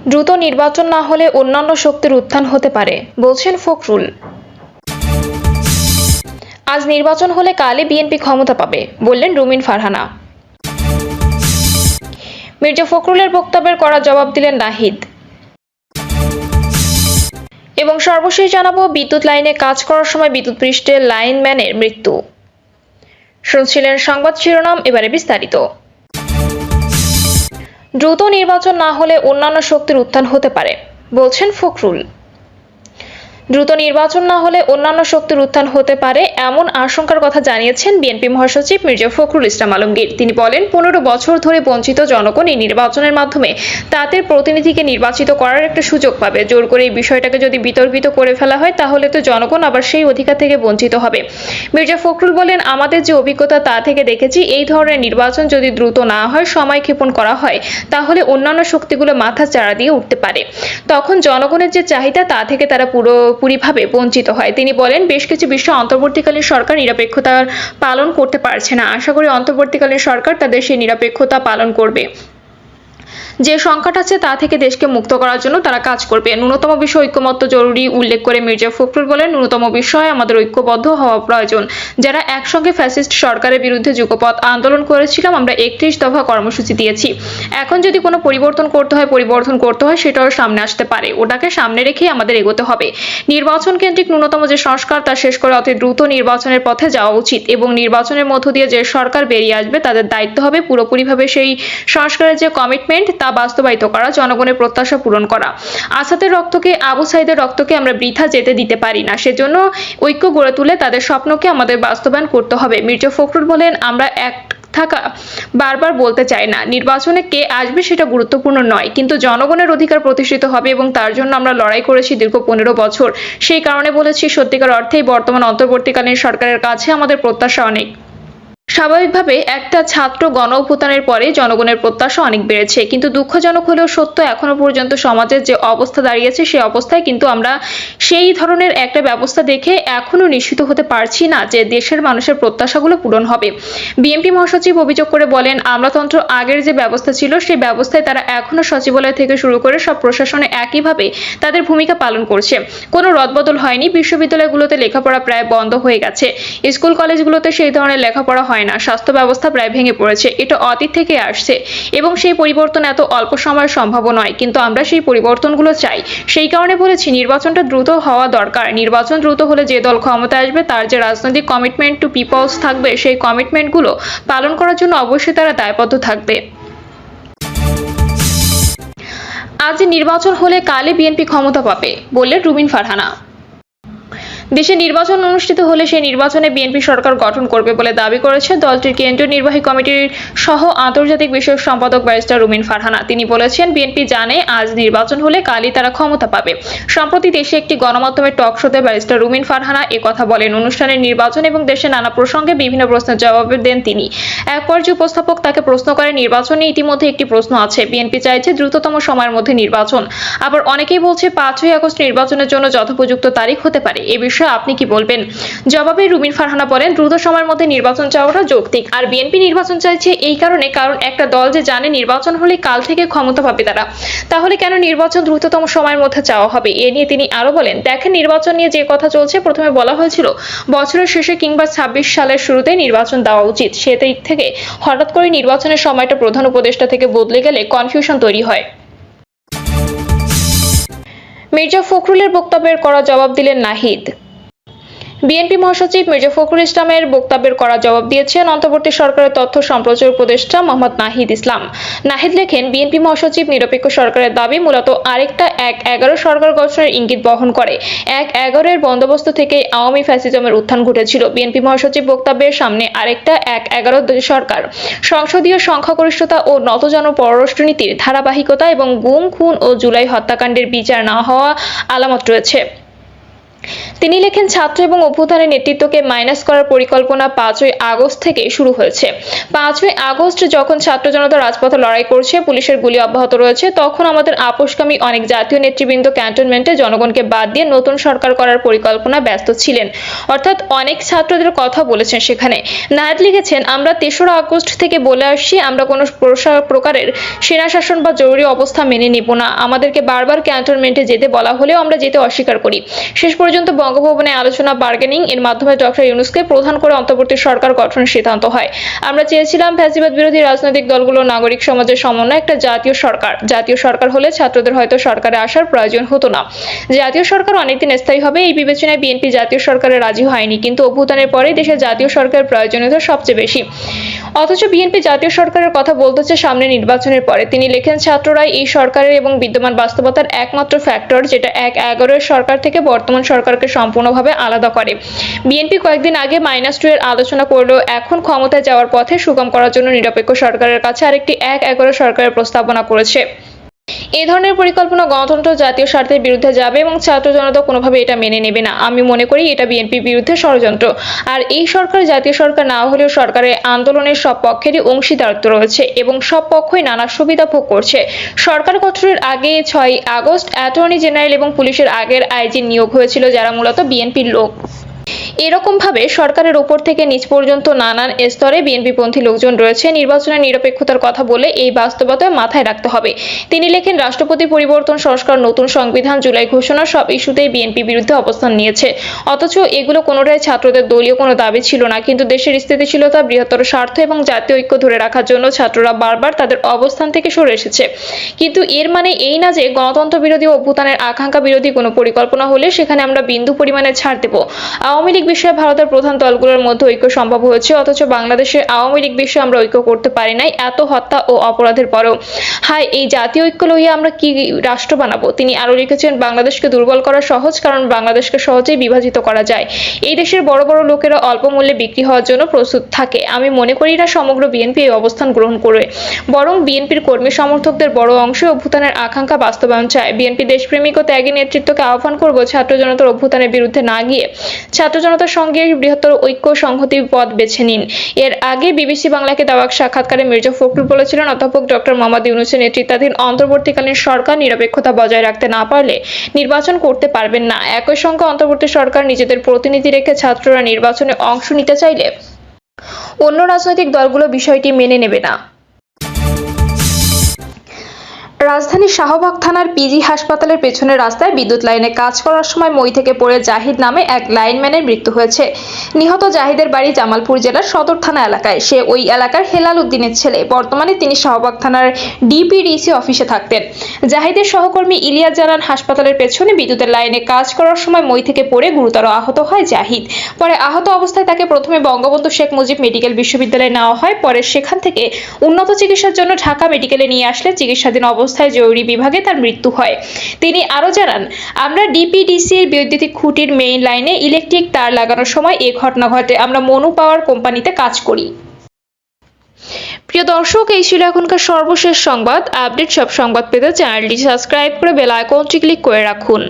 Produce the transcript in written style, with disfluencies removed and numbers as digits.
দ্রুত নির্বাচন না হলে অন্যান্য শক্তির উত্থান হতে পারে, বলছেন ফখরুল। আজ নির্বাচন হলে কালই বিএনপি ক্ষমতা পাবে, বললেন রুমিন ফারহানা। মির্জা ফখরুলের বক্তব্যের কড়া জবাব দিলেন নাহিদ। এবং সর্বশেষ জানাবো, বিদ্যুৎ লাইনে কাজ করার সময় বিদ্যুৎ পৃষ্ঠে লাইনম্যানের মৃত্যু। শুনছিলেন সংবাদ শিরোনাম, এবারে বিস্তারিত। দ্রুত নির্বাচন না হলে অন্যান্য শক্তির উত্থান হতে পারে, বলছেন ফখরুল। দ্রুত নির্বাচন না হলে অন্যান্য শক্তির উত্থান হতে পারে এমন আশঙ্কার কথা জানিয়েছেন বিএনপি মহাসচিব মির্জা ফখরুল ইসলাম আলমগীর। তিনি বলেন, 15 বছর ধরে বঞ্চিত জনগণ এই নির্বাচনের মাধ্যমে তাদের প্রতিনিধিকে নির্বাচিত করার একটা সুযোগ পাবে। জোর করে এই বিষয়টাকে যদি বিতর্কিত করে ফেলা হয় তাহলে তো জনগণ আবার সেই অধিকার থেকে বঞ্চিত হবে। মির্জা ফখরুল বলেন, আমাদের যে অভিজ্ঞতা তা থেকে দেখেছি, এই ধরনের নির্বাচন যদি দ্রুত না হয়, সময় ক্ষেপণ করা হয়, তাহলে অন্যান্য শক্তিগুলো মাথা চাড়া দিয়ে উঠতে পারে। তখন জনগণের যে চাহিদা তা থেকে তারা পুরোপুরিভাবে বঞ্চিত হয়। তিনি বলেন, বেশ কিছু বিষয় অন্তর্বর্তীকালীন সরকার নিরপেক্ষতা পালন করতে পারছে না। আশা করি অন্তর্বর্তীকালীন সরকার তাদের সেই নিরপেক্ষতা পালন করবে। যে সংকট আছে তা থেকে দেশকে মুক্ত করার জন্য তারা কাজ করবে। ন্যূনতম বিষয় ঐক্যমত্য জরুরি উল্লেখ করে মির্জা ফখরুল বলেন, ন্যূনতম বিষয়ে আমাদের ঐক্যবদ্ধ হওয়া প্রয়োজন। যারা একসঙ্গে ফ্যাসিস্ট সরকারের বিরুদ্ধে যুগপৎ আন্দোলন করেছিলাম, আমরা 31 দফা কর্মসূচি দিয়েছি। এখন যদি কোনো পরিবর্তন করতে হয় সেটাও সামনে আসতে পারে। ওটাকে সামনে রেখেই আমাদের এগোতে হবে। নির্বাচন কেন্দ্রিক ন্যূনতম যে সংস্কার তা শেষ করে অতি দ্রুত নির্বাচনের পথে যাওয়া উচিত এবং নির্বাচনের মধ্য দিয়ে যে সরকার বেরিয়ে আসবে তাদের দায়িত্ব হবে পুরোপুরিভাবে সেই সংস্কারের যে কমিটমেন্ট তা বাস্তবায়িত করা, জনগণের প্রত্যাশা পূরণ করা। আসাদের রক্তকে, আবু সাইদের রক্তকে আমরা বৃথা যেতে দিতে পারি না। সেজন্য ঐক্য গড়ে তুলে তাদের স্বপ্নকে আমাদের বাস্তবায়ন করতে হবে। মির্জা ফখরুল বলেন, আমরা এক থাকা বারবার বলতে চাই না, নির্বাচনে কে আসবে সেটা গুরুত্বপূর্ণ নয়, কিন্তু জনগণের অধিকার প্রতিষ্ঠিত হবে এবং তার জন্য আমরা লড়াই করেছি দীর্ঘ 15 বছর। সেই কারণে বলেছি, সত্যিকার অর্থেই বর্তমান অন্তর্বর্তীকালীন সরকারের কাছে আমাদের প্রত্যাশা অনেক। স্বাভাবিকভাবে একটা ছাত্র গণ অভ্যুত্থানের পরে জনগণের প্রত্যাশা অনেক বেড়েছে, কিন্তু দুঃখজনক হলেও সত্য, এখনো পর্যন্ত সমাজের যে অবস্থা দাঁড়িয়েছে সেই অবস্থায় কিন্তু আমরা সেই ধরনের একটা ব্যবস্থা দেখে এখনো নিশ্চিত হতে পারছি না যে দেশের মানুষের প্রত্যাশাগুলো পূরণ হবে। বিএনপি মহাসচিব অভিযোগ করে বলেন, আমলাতন্ত্র আগের যে ব্যবস্থা ছিল সেই ব্যবস্থায় তারা এখনো সচিবালয় থেকে শুরু করে সব প্রশাসনে একইভাবে তাদের ভূমিকা পালন করছে। কোনো রদবদল হয়নি। বিশ্ববিদ্যালয়গুলোতে লেখাপড়া প্রায় বন্ধ হয়ে গেছে। স্কুল কলেজগুলোতে সেই ধরনের লেখাপড়া হয় না। স্বাস্থ্য ব্যবস্থা প্রায় ভেঙে পড়েছে। এটা অতীত থেকে আসছে এবং সেই পরিবর্তন এত অল্প সময়ে সম্ভব নয়, কিন্তু আমরা সেই পরিবর্তনগুলো চাই। সেই কারণে বলেছি, নির্বাচনটা দ্রুত হওয়া দরকার। নির্বাচন দ্রুত হলে যে দল ক্ষমতায় আসবে তার যে রাজনৈতিক কমিটমেন্ট টু পিপলস থাকবে, সেই কমিটমেন্টগুলো পালন করার জন্য অবশ্যই তারা দায়বদ্ধ থাকবে। আজ নির্বাচন হলে কালই বিএনপি ক্ষমতা পাবে, বললেন রুমিন ফারহানা। দেশে নির্বাচন অনুষ্ঠিত হলে সেই নির্বাচনে বিএনপি সরকার গঠন করবে বলে দাবি করেছে দলটির কেন্দ্রীয় নির্বাহী কমিটির সহ আন্তর্জাতিক বিষয়ক সম্পাদক ব্যারিস্টার রুমিন ফারহানা। তিনি বলেছেন, বিএনপি জানে আজ নির্বাচন হলে কালই তারা ক্ষমতা পাবে। সম্প্রতি দেশে একটি গণমাধ্যমের টক শোতে ব্যারিস্টার রুমিন ফারহানা কথা বলেন। অনুষ্ঠানের নির্বাচন এবং দেশের নানা প্রসঙ্গে বিভিন্ন প্রশ্নের জবাব দেন তিনি। এক পর্যায়ে উপস্থাপক তাকে প্রশ্ন করেন, নির্বাচন নিয়ে ইতিমধ্যে একটি প্রশ্ন আছে, বিএনপি চাইছে দ্রুততম সময়ের মধ্যে নির্বাচন। আবার অনেকেই বলছে 5ই আগস্ট নির্বাচনের জন্য যথোপযুক্ত তারিখ হতে পারে। এ বিষয়ে আপনি কি বলবেন? জবাবে রুমিন ফারহানা বলেন, দ্রুত সময়ের মধ্যে নির্বাচন চাওয়াটা যৌক্তিক। আর বিএনপি নির্বাচন চাইছে এই কারণ একটা দল যে জানে নির্বাচন হলে কাল থেকে ক্ষমতা পাবে তারা, তাহলে কেন নির্বাচন দ্রুততম সময়ের মধ্যে চাওয়া হবে? এ নিয়ে তিনি আরো বলেন, দেখেন, নির্বাচন নিয়ে যে কথা চলছে, প্রথমে বলা হয়েছিল বছরের শেষে কিংবা 26 সালের শুরুতে নির্বাচন দেওয়া উচিত। সে দিক থেকে হঠাৎ করে নির্বাচনের সময়টা প্রধান উপদেষ্টা থেকে বদলে গেলে কনফিউশন তৈরি হয়। মির্জা ফখরুলের বক্তব্যের কড়া জবাব দিলেন নাহিদ। বিএনপি মহাসচিব মির্জা ফখরুল ইসলামের বক্তব্যের কড়া জবাব দিয়েছেন অন্তর্বর্তী সরকারের তথ্য সম্প্রচার উপদেষ্টা মোহাম্মদ নাহিদ ইসলাম। নাহিদ লেখেন, বিএনপি মহাসচিব নিরপেক্ষ সরকারের দাবি মূলত আরেকটা 1/11 সরকার গঠনের ইঙ্গিত বহন করে। 1/11 বন্দোবস্ত থেকে আওয়ামী ফ্যাসিজমের উত্থান ঘটেছিল। বিএনপি মহাসচিব বক্তব্যের সামনে আরেকটা 1/11 সরকার, সংসদীয় সংখ্যাগরিষ্ঠতা ও নতজন পররাষ্ট্রনীতির ধারাবাহিকতা এবং গুম, খুন ও জুলাই হত্যাকাণ্ডের বিচার না হওয়া আলামত রয়েছে। তিনি লেখেন, ছাত্র এবং অভ্যুত্থানের নেতৃত্বকে মাইনাস করার পরিকল্পনা 5ই আগস্ট থেকে শুরু হয়েছে। 5ই আগস্ট যখন ছাত্র জনতা রাজপথে লড়াই করছে, পুলিশের গুলি অব্যাহত রয়েছে, তখন আমাদের আপোষকামী অনেক জাতীয় নেতৃবৃন্দ ক্যান্টনমেন্টে জনগণকে বাদ দিয়ে নতুন সরকার করার পরিকল্পনা ব্যস্ত ছিলেন। অর্থাৎ অনেক ছাত্রদের কথা বলেছেন সেখানে। নায়াদ লিখেছেন, আমরা 3রা আগস্ট থেকে বলে আসছি, আমরা কোনো প্রকারের সেনা শাসন বা জরুরি অবস্থা মেনে নেব না। আমাদেরকে বারবার ক্যান্টনমেন্টে যেতে বলা হলেও আমরা যেতে অস্বীকার করি। শেষ পর্যন্ত বঙ্গভবনে আলোচনা বার্গেনিং এর মাধ্যমে ডক্টর ইউনূসকে প্রধান করে অন্তর্বর্তী সরকার গঠনের সিদ্ধান্ত হয়। আমরা চেয়েছিলাম ফ্যাসিবাদ বিরোধী রাজনৈতিক দলগুলো নাগরিক সমাজের সমন্বয়ে একটা জাতীয় সরকার হলে ছাত্রদের হয়তো সরকারে আসার প্রয়োজন হতো না। জাতীয় সরকার অনেকদিন স্থায়ী হবে এই বিবেচনায় বিএনপি জাতীয় সরকারে রাজি হয়নি, কিন্তু অভ্যুত্থানের পরে দেশে জাতীয় সরকারের প্রয়োজনীয়তা সবচেয়ে বেশি। অথচ বিএনপি জাতীয় সরকারের কথা বলতেছে সামনে নির্বাচনের পরে। তিনি লেখেন, ছাত্ররাই এই সরকারের এবং বিদ্যমান বাস্তবতার একমাত্র ফ্যাক্টর যেটা 1/11 সরকার থেকে বর্তমান সরকারকে সম্পূর্ণভাবে আলাদা করে। বিএনপি কয়েকদিন আগে -2 এর আলোচনা করলেও এখন ক্ষমতায় যাওয়ার পথে সুগম করার জন্য নিরপেক্ষ সরকারের কাছে আরেকটি 1/11 সরকারের প্রস্তাবনা করেছে। এই ধরনের পরিকল্পনা গণতন্ত্র জাতীয় স্বার্থের বিরুদ্ধে যাবে এবং ছাত্র জনতা কোনোভাবে এটা মেনে নেবে না। আমি মনে করি এটা বিএনপির বিরুদ্ধে ষড়যন্ত্র। আর এই সরকার জাতীয় সরকার না হলেও সরকারের আন্দোলনের সব পক্ষেরই অংশীদারিত্ব রয়েছে এবং সব পক্ষই নানা সুবিধা ভোগ করছে। সরকার গঠনের আগে 6ই আগস্ট অ্যাটর্নি জেনারেল এবং পুলিশের আগের আইজি নিয়োগ হয়েছিল, যারা মূলত বিএনপির লোক। এরকম ভাবে সরকারের উপর থেকে নিচ পর্যন্ত নানান স্তরে বিএনপিপন্থী লোকজন রয়েছে। নির্বাচনের নিরপেক্ষতার কথা বলে এই বাস্তবতা মাথায় রাখতে হবে। তিনি লেখেন, রাষ্ট্রপতি পরিবর্তন, সংস্কার, নতুন সংবিধান, জুলাই ঘোষণা সব ইস্যুতেই বিএনপি বিরুদ্ধে অবস্থান নিয়েছে। অথচ এগুলো কোনোটাই ছাত্রদের দলীয় কোনো দাবি ছিল না, কিন্তু দেশের স্থিতিশীলতা, বৃহত্তর স্বার্থ এবং জাতীয় ঐক্য ধরে রাখার জন্য ছাত্ররা বারবার তাদের অবস্থান থেকে সরে এসেছে। কিন্তু এর মানে এই না যে গণতন্ত্র বিরোধী ও অভ্যুত্থানের আকাঙ্ক্ষা বিরোধী কোনো পরিকল্পনা হলে সেখানে আমরা বিন্দু পরিমাণে ছাড় দেব। আওয়ামী লীগ বিষয়ে ভারতের প্রধান দলগুলোর মধ্যে ঐক্য সম্ভব হয়েছে, অথচ বাংলাদেশের আওয়ামী লীগ বিষয়ে আমরা ঐক্য করতে পারি নাই এত হত্যা ও অপরাধের পরেও। হায়, এই জাতীয় ঐক্য লইয়া আমরা কি রাষ্ট্র বানাবো? তিনি আরো লিখেছেন, বাংলাদেশকে দুর্বল করা সহজ, কারণ বাংলাদেশকে সহজেই বিভাজিত করা যায়। এই দেশের বড় বড় লোকেরা অল্প মূল্যে বিক্রি হওয়ার জন্য প্রস্তুত থাকে। আমি মনে করি না সমগ্র বিএনপি এই অবস্থান গ্রহণ করবে, বরং বিএনপির কর্মী সমর্থকদের বড় অংশ অভ্যুত্থানের আকাঙ্ক্ষা বাস্তবায়ন চায়। বিএনপি দেশপ্রেমিক ও ত্যাগী নেতৃত্বকে আহ্বান করব ছাত্র জনতার অভ্যুত্থানের বিরুদ্ধে না গিয়ে ছাত্র জনতার সঙ্গে বৃহত্তর ঐক্য সংহতি পথ বেছে নিন। এর আগে বিবিসি বাংলাকে দেওয়া এক সাক্ষাৎকারে মির্জা ফখরুল বলেছিলেন, অধ্যাপক ডক্টর মোহাম্মদ ইউনূসের নেতৃত্বাধীন অন্তর্বর্তীকালীন সরকার নিরপেক্ষতা বজায় রাখতে না পারলে নির্বাচন করতে পারবেন না। একই সঙ্গে অন্তর্বর্তী সরকার নিজেদের প্রতিনিধি রেখে ছাত্ররা নির্বাচনে অংশ নিতে চাইলে অন্য রাজনৈতিক দলগুলো বিষয়টি মেনে নেবে না। রাজধানীর শাহবাগ থানার পিজি হাসপাতালের পেছনের রাস্তায় বিদ্যুৎ লাইনে কাজ করার সময় মই থেকে পড়ে জাহিদ নামে এক লাইনম্যানের মৃত্যু হয়েছে। নিহত জাহিদের বাড়ি জামালপুর জেলার সদর থানা এলাকায়। সে ওই এলাকার হেলাল উদ্দিনের ছেলে। বর্তমানে তিনি শাহবাগ থানার ডিপিডিসি অফিসে থাকতেন। জাহিদের সহকর্মী ইলিয়াস জানান, হাসপাতালের পেছনে বিদ্যুতের লাইনে কাজ করার সময় মই থেকে পড়ে গুরুতর আহত হয় জাহিদ। পরে আহত অবস্থায় তাকে প্রথমে বঙ্গবন্ধু শেখ মুজিব মেডিকেল বিশ্ববিদ্যালয়ে নেওয়া হয়। পরে সেখান থেকে উন্নত চিকিৎসার জন্য ঢাকা মেডিকেলে নিয়ে আসলে চিকিৎসাধীন অবস্থায় জরুরি বিভাগে তার মৃত্যু হয়। তিনি আরো জানান, আমরা ডিপিডিসির বৈদ্যুতিক খুঁটির মেইন লাইনে ইলেকট্রিক তার লাগানোর সময় এই ঘটনা ঘটে। আমরা মনু পাওয়ার কোম্পানিতে কাজ করি। প্রিয় দর্শক, এই ছিল এখনকার সর্বশেষ সংবাদ আপডেট। সব সংবাদ পেতে চ্যানেলটি সাবস্ক্রাইব করে বেল আইকনটি ক্লিক করে রাখুন।